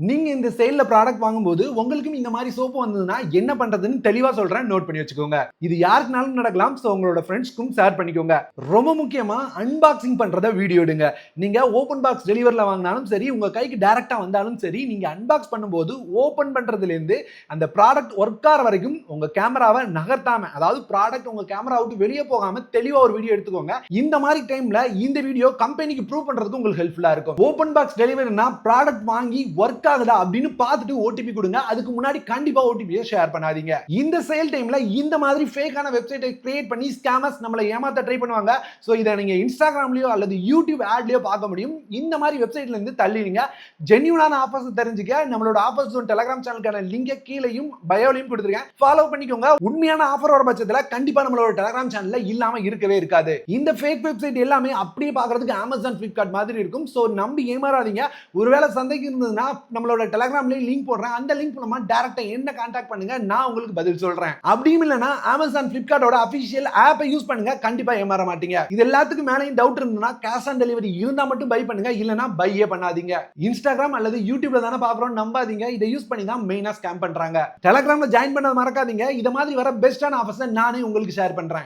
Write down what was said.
நீங்க இந்த சேல்ல ப்ராடக்ட் வாங்கும்போது உங்களுக்கும் இந்த மாதிரி சோப்பு வந்ததுன்னா என்ன பண்றதுன்னு தெளிவா சொல்றேன், நோட் பண்ணி வச்சுக்கோங்க. இது யாருக்குனாலும் நடக்கலாம். சோ உங்களோட ஃப்ரெண்ட்ஸ்க்கும் ஷேர் பண்ணிக்கோங்க. ரொம்ப முக்கியமா அன்பாக்சிங் பண்றத வீடியோ எடுங்க. நீங்க ஓபன் பாக்ஸ் டெலிவரில வாங்கினாலும் சரி, உங்க கைக்கு டைரக்டா வந்தாலும் சரி, நீங்க அன்பாக்ஸ் பண்ணும்போது ஓபன் பண்றதுல இருந்து அந்த ப்ராடக்ட் ஒர்க் ஆற வரைக்கும் உங்க கேமராவை நகர்த்தாம, அதாவது ப்ராடக்ட் உங்க கேமரா விட்டு வெளியே போகாம தெளிவா ஒரு வீடியோ எடுத்துக்கோங்க. இந்த மாதிரி டைம்ல இந்த வீடியோ கம்பெனிக்கு ப்ரூவ் பண்றதுக்கு உங்களுக்கு ஹெல்ப்ஃபுல்லா இருக்கும். ஓபன் பாக்ஸ் டெலிவரினா ப்ராடக்ட் வாங்கி ஒர்க் ஆகுதா அப்படின்னு பார்த்துட்டு ஓடிபி கொடுங்க. அதுக்கு முன்னாடி கண்டிப்பா ஓடிபியை ஷேர் பண்ணாதீங்க. இந்த சேல் டைம்ல இந்த மாதிரி ஃபேக்கான வெப்சைட்டை கிரியேட் பண்ணி ஸ்கேமர்ஸ் நம்மளை ஏமாத்த ட்ரை பண்ணுவாங்க. சோ இதை நீங்க இன்ஸ்டாகிராம்லயோ அல்லது யூடியூப் ஆட்லயோ பார்க்க முடியும். இந்த மாதிரி வெப்சைட்ல இருந்து தள்ளிடுங்க. ஜென்யூனான ஆஃபர்ஸ் தெரிஞ்சுக்க நம்மளோட ஆஃபர்ஸ் ஜோன் டெலிகிராம் சேனலுக்கான லிங்கை கீழேயும் பயோலையும் கொடுத்துருக்கேன். ஃபாலோ பண்ணிக்கோங்க. உண்மையான ஆஃபர் வர பட்சத்துல கண்டிப்பா நம்மளோட டெலிகிராம் சேனல்ல இல்லாம இருக்கவே இருக்காது. இந்த ஃபேக் வெப்சைட் எல்லாமே அப்படியே பார்க்கிறதுக்கு அமேசான், பிளிப்கார்ட் மாதிரி இருக்கும். சோ நம்பி ஏமாறாதீங்க. ஒருவேளை சந்தைக்கு இருந்ததுன்னா நம்மளோட டெலிகிராம்லயே லிங்க் போடுறேன். அந்த லிங்க் மூலமா டைரக்டா என்ன கான்டாக்ட் பண்ணுங்க, நான் உங்களுக்கு பதில் சொல்றேன். அப்படியும் இல்லனா அமேசான், பிளிப்கார்ட்டோட அபிஷியல் ஆப்பை யூஸ் பண்ணுங்க. கண்டிப்பா ஏமாற மாட்டீங்க. இது எல்லாத்துக்கும் மேலேயும் டவுட் இருந்ததுன்னா கேஷ் ஆன் டெலிவரி இருந்தா மட்டும் பை பண்ணுங்க, இல்லனா பையே பண்ணாதீங்க. இன்ஸ்டாகிராம் அல்லது யூடியூப்ல தானே பாக்குறோம் நம்பாதீங்க. இதை யூஸ் பண்ணி தான் மெயினா ஸ்கேம் பண்றாங்க. டெலிகிராம்ல ஜாயின் பண்ண மறக்காதீங்க. இத மாதிரி வர பெஸ்டான ஆஃபர்ஸ் நானே உங்களுக்கு ஷேர் பண்றேன்.